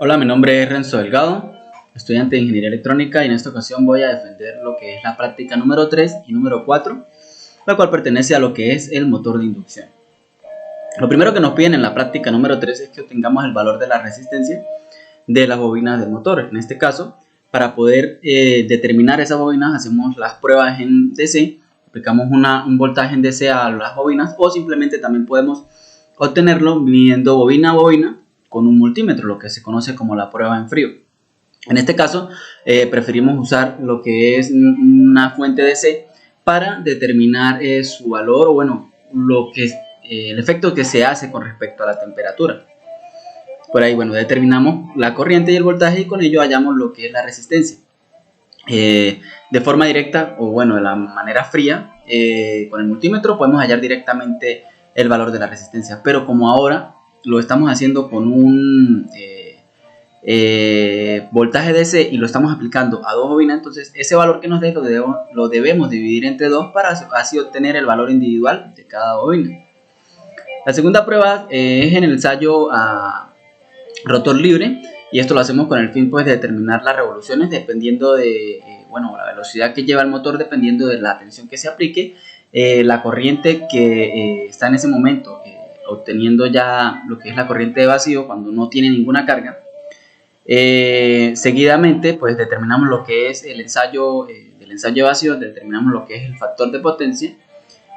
Hola, mi nombre es Renzo Delgado, estudiante de Ingeniería Electrónica, y en esta ocasión voy a defender lo que es la práctica número 3 y número 4, la cual pertenece a lo que es el motor de inducción. Lo primero que nos piden en la práctica número 3 es que obtengamos el valor de la resistencia de las bobinas del motor. En este caso, para poder determinar esas bobinas, hacemos las pruebas en DC, aplicamos un voltaje en DC a las bobinas, o simplemente también podemos obtenerlo midiendo bobina a bobina con un multímetro, lo que se conoce como la prueba en frío. En este caso, preferimos usar lo que es una fuente DC para determinar su valor, o bueno, el efecto que se hace con respecto a la temperatura. Por ahí, bueno, determinamos la corriente y el voltaje, y con ello hallamos lo que es la resistencia. De forma directa, o bueno, de la manera fría, con el multímetro podemos hallar directamente el valor de la resistencia, pero como ahora lo estamos haciendo con un voltaje DC y lo estamos aplicando a dos bobinas, entonces ese valor que nos dé lo debemos dividir entre dos para así obtener el valor individual de cada bobina. La segunda prueba es en el ensayo a rotor libre, y esto lo hacemos con el fin pues de determinar las revoluciones dependiendo de bueno, la velocidad que lleva el motor, dependiendo de la tensión que se aplique, la corriente que está en ese momento, obteniendo ya lo que es la corriente de vacío cuando no tiene ninguna carga. Seguidamente pues determinamos lo que es el ensayo del ensayo vacío, determinamos lo que es el factor de potencia,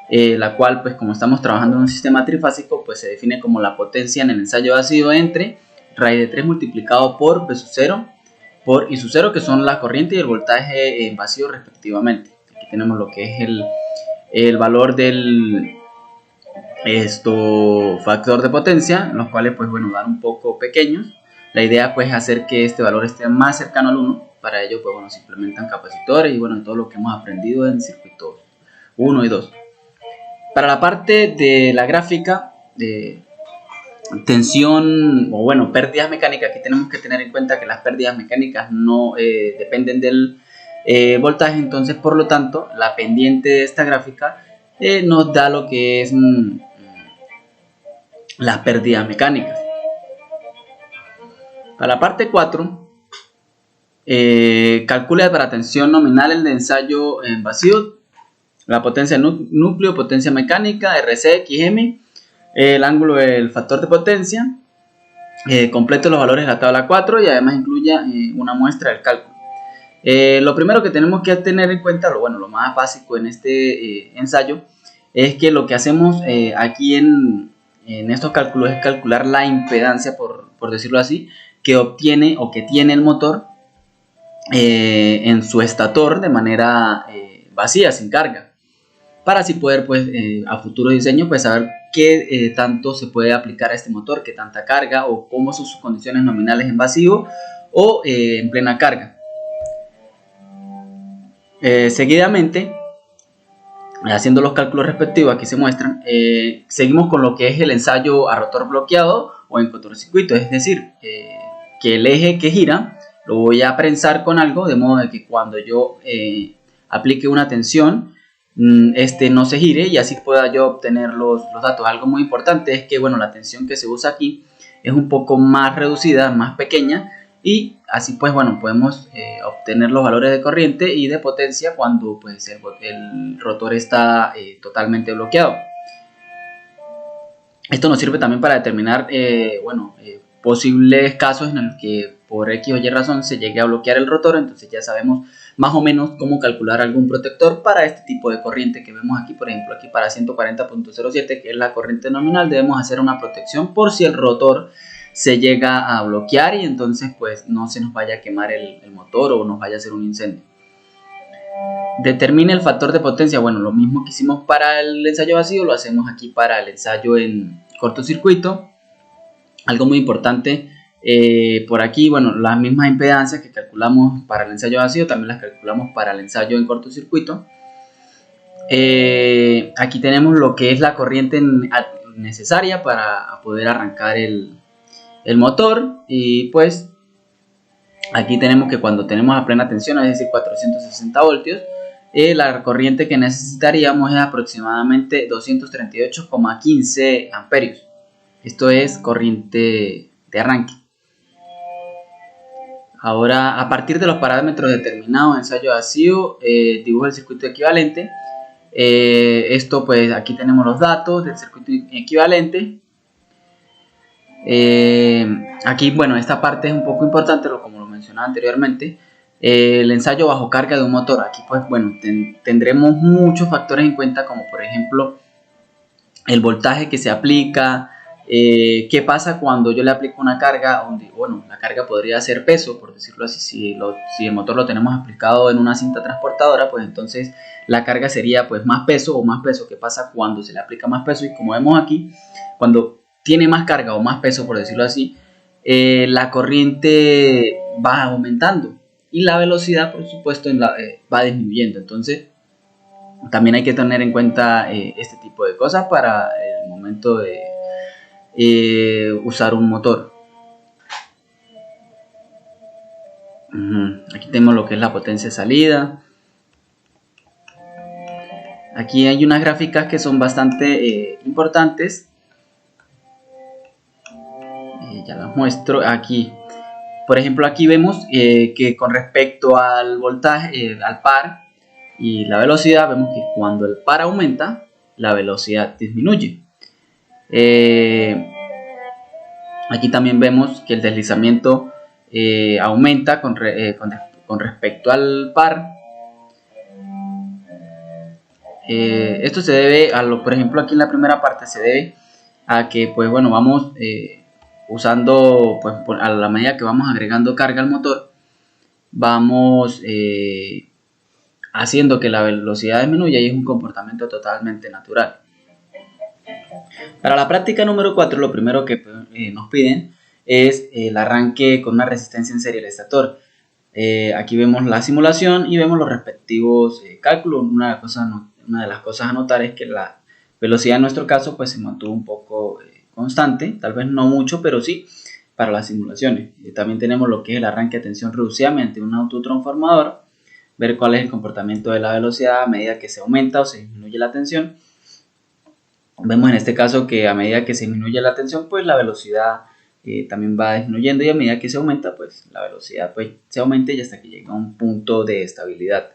la cual pues como estamos trabajando en un sistema trifásico, pues se define como la potencia en el ensayo vacío entre raíz de 3 multiplicado por P sub 0 por I sub 0, que son la corriente y el voltaje en vacío respectivamente. Aquí tenemos lo que es el valor del factor de potencia, los cuales pues bueno, dan un poco pequeños. La idea pues es hacer que este valor esté más cercano al 1. Para ello pues bueno, se implementan capacitores y bueno, todo lo que hemos aprendido en circuitos 1 y 2. Para la parte de la gráfica de tensión, o bueno, pérdidas mecánicas, aquí tenemos que tener en cuenta que las pérdidas mecánicas no dependen del voltaje, entonces por lo tanto la pendiente de esta gráfica nos da lo que es las pérdidas mecánicas. Para la parte 4, calcula para tensión nominal el de ensayo en vacío, la potencia núcleo, potencia mecánica, RC, XM, el ángulo del factor de potencia, complete los valores de la tabla 4 y además incluya una muestra del cálculo. Lo primero que tenemos que tener en cuenta, lo más básico en este ensayo, es que lo que hacemos aquí en estos cálculos es calcular la impedancia, por decirlo así, que obtiene o que tiene el motor en su estator de manera vacía, sin carga, para así poder pues a futuro diseño pues saber qué tanto se puede aplicar a este motor, qué tanta carga, o cómo son sus condiciones nominales en vacío o en plena carga. Seguidamente, haciendo los cálculos respectivos, aquí se muestran, seguimos con lo que es el ensayo a rotor bloqueado o en cortocircuito, es decir, que el eje que gira lo voy a prensar con algo, de modo de que cuando yo aplique una tensión, este no se gire y así pueda yo obtener los datos. Algo muy importante es que bueno, la tensión que se usa aquí es un poco más reducida, más pequeña, y así pues bueno, podemos obtener los valores de corriente y de potencia cuando pues el rotor está totalmente bloqueado. Esto nos sirve también para determinar posibles casos en los que por X o Y razón se llegue a bloquear el rotor. Entonces ya sabemos más o menos cómo calcular algún protector para este tipo de corriente que vemos aquí. Por ejemplo, aquí para 140.07, que es la corriente nominal, debemos hacer una protección por si el rotor se llega a bloquear y entonces pues no se nos vaya a quemar el motor o nos vaya a hacer un incendio. Determine el factor de potencia. Bueno, lo mismo que hicimos para el ensayo vacío lo hacemos aquí para el ensayo en cortocircuito. Algo muy importante por aquí, bueno, las mismas impedancias que calculamos para el ensayo vacío también las calculamos para el ensayo en cortocircuito. Aquí tenemos lo que es la corriente necesaria para poder arrancar el motor, y pues aquí tenemos que cuando tenemos a plena tensión, es decir 460 voltios, la corriente que necesitaríamos es aproximadamente 238,15 amperios. Esto es corriente de arranque. Ahora, a partir de los parámetros determinados en ensayo vacío, dibujo el circuito equivalente. Esto pues aquí tenemos los datos del circuito equivalente. Aquí, bueno, esta parte es un poco importante, como lo mencionaba anteriormente. El ensayo bajo carga de un motor. Aquí pues bueno, tendremos muchos factores en cuenta, como por ejemplo el voltaje que se aplica, qué pasa cuando yo le aplico una carga donde, bueno, la carga podría ser peso, por decirlo así. Si el motor lo tenemos aplicado en una cinta transportadora, pues entonces la carga sería pues más peso o más peso. ¿Qué pasa cuando se le aplica más peso? Y como vemos aquí, cuando tiene más carga o más peso, por decirlo así, la corriente va aumentando y la velocidad, por supuesto, va disminuyendo. Entonces también hay que tener en cuenta este tipo de cosas para el momento de usar un motor. Aquí tenemos lo que es la potencia de salida. Aquí hay unas gráficas que son bastante importantes. Ya las muestro aquí. Por ejemplo, aquí vemos que con respecto al voltaje, al par y la velocidad, vemos que cuando el par aumenta, la velocidad disminuye. Aquí también vemos que el deslizamiento aumenta con respecto al par. Esto se debe por ejemplo, aquí en la primera parte se debe a que pues bueno, vamos usando, pues a la medida que vamos agregando carga al motor, vamos haciendo que la velocidad disminuya, y es un comportamiento totalmente natural. Para la práctica número 4, lo primero que nos piden es el arranque con una resistencia en serie del estator. Aquí vemos la simulación y vemos los respectivos cálculos. Una de las cosas a notar es que la velocidad en nuestro caso pues se mantuvo un poco constante, tal vez no mucho, pero sí para las simulaciones. También tenemos lo que es el arranque a tensión reducida mediante un autotransformador, ver cuál es el comportamiento de la velocidad a medida que se aumenta o se disminuye la tensión. Vemos en este caso que a medida que se disminuye la tensión, pues la velocidad también va disminuyendo, y a medida que se aumenta, pues la velocidad pues se aumenta y hasta que llega a un punto de estabilidad.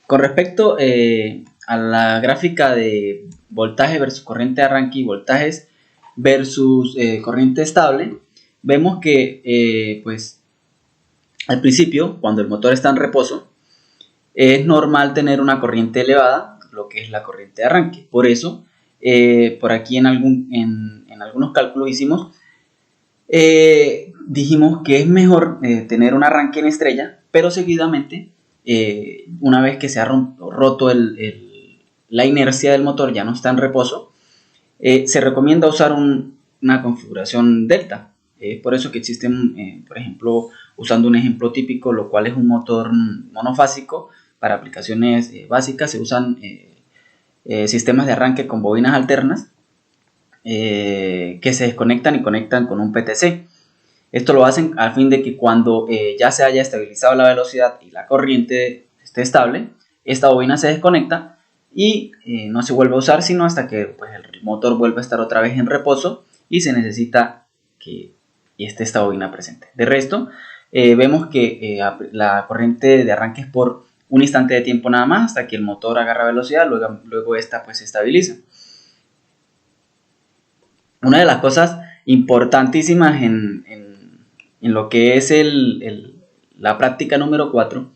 Con respecto a la gráfica de voltaje versus corriente de arranque y voltajes versus corriente estable, vemos que pues al principio, cuando el motor está en reposo, es normal tener una corriente elevada, lo que es la corriente de arranque. Por eso, por aquí en algunos cálculos dijimos que es mejor tener un arranque en estrella, pero seguidamente, una vez que se ha roto la inercia del motor, ya no está en reposo, se recomienda usar una configuración delta. Por eso que existen, por ejemplo, usando un ejemplo típico, lo cual es un motor monofásico. Para aplicaciones básicas se usan sistemas de arranque con bobinas alternas que se desconectan y conectan con un PTC. Esto lo hacen a fin de que cuando ya se haya estabilizado la velocidad y la corriente esté estable, esta bobina se desconecta y no se vuelve a usar sino hasta que pues, el motor vuelva a estar otra vez en reposo y se necesita que esté esta bobina presente. De resto, vemos que la corriente de arranque es por un instante de tiempo nada más, hasta que el motor agarra velocidad, luego esta pues se estabiliza. Una de las cosas importantísimas en lo que es la práctica número 4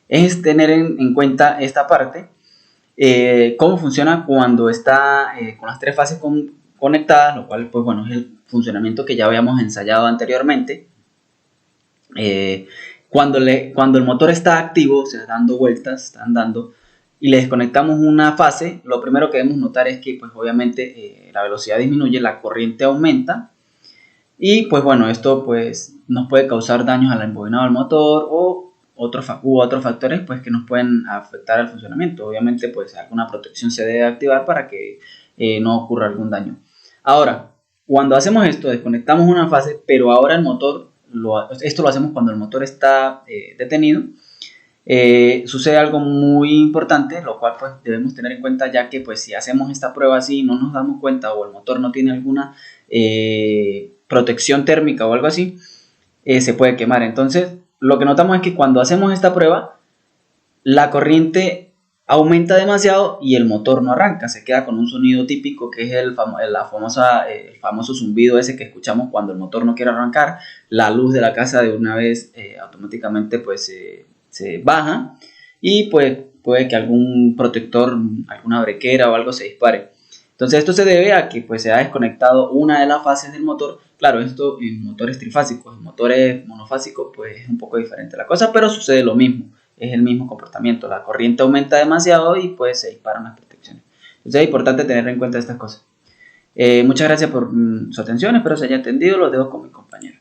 es tener en cuenta esta parte, cómo funciona cuando está con las tres fases conectadas, lo cual pues bueno es el funcionamiento que ya habíamos ensayado anteriormente. Cuando el motor está activo, o sea, dando vueltas, está andando, y le desconectamos una fase, lo primero que debemos notar es que pues obviamente la velocidad disminuye, la corriente aumenta, y pues bueno, esto pues nos puede causar daños al embobinado del motor u otros factores pues que nos pueden afectar al funcionamiento. Obviamente pues alguna protección se debe activar para que no ocurra algún daño. Ahora, cuando hacemos esto, desconectamos una fase, pero ahora el motor, esto lo hacemos cuando el motor está detenido. Sucede algo muy importante, lo cual pues debemos tener en cuenta, ya que pues si hacemos esta prueba así no nos damos cuenta, o el motor no tiene alguna protección térmica o algo así, se puede quemar. Entonces lo que notamos es que cuando hacemos esta prueba, la corriente aumenta demasiado y el motor no arranca, se queda con un sonido típico que es el famoso zumbido ese que escuchamos cuando el motor no quiere arrancar. La luz de la casa de una vez automáticamente pues se baja y pues puede que algún protector, alguna brequera o algo se dispare. Entonces esto se debe a que pues se ha desconectado una de las fases del motor. Claro, esto en motores trifásicos, en motores monofásicos pues es un poco diferente la cosa, pero sucede lo mismo, es el mismo comportamiento. La corriente aumenta demasiado y pues se disparan las protecciones. Entonces es importante tener en cuenta estas cosas. Muchas gracias por su atención, espero se haya entendido, los dejo con mi compañero.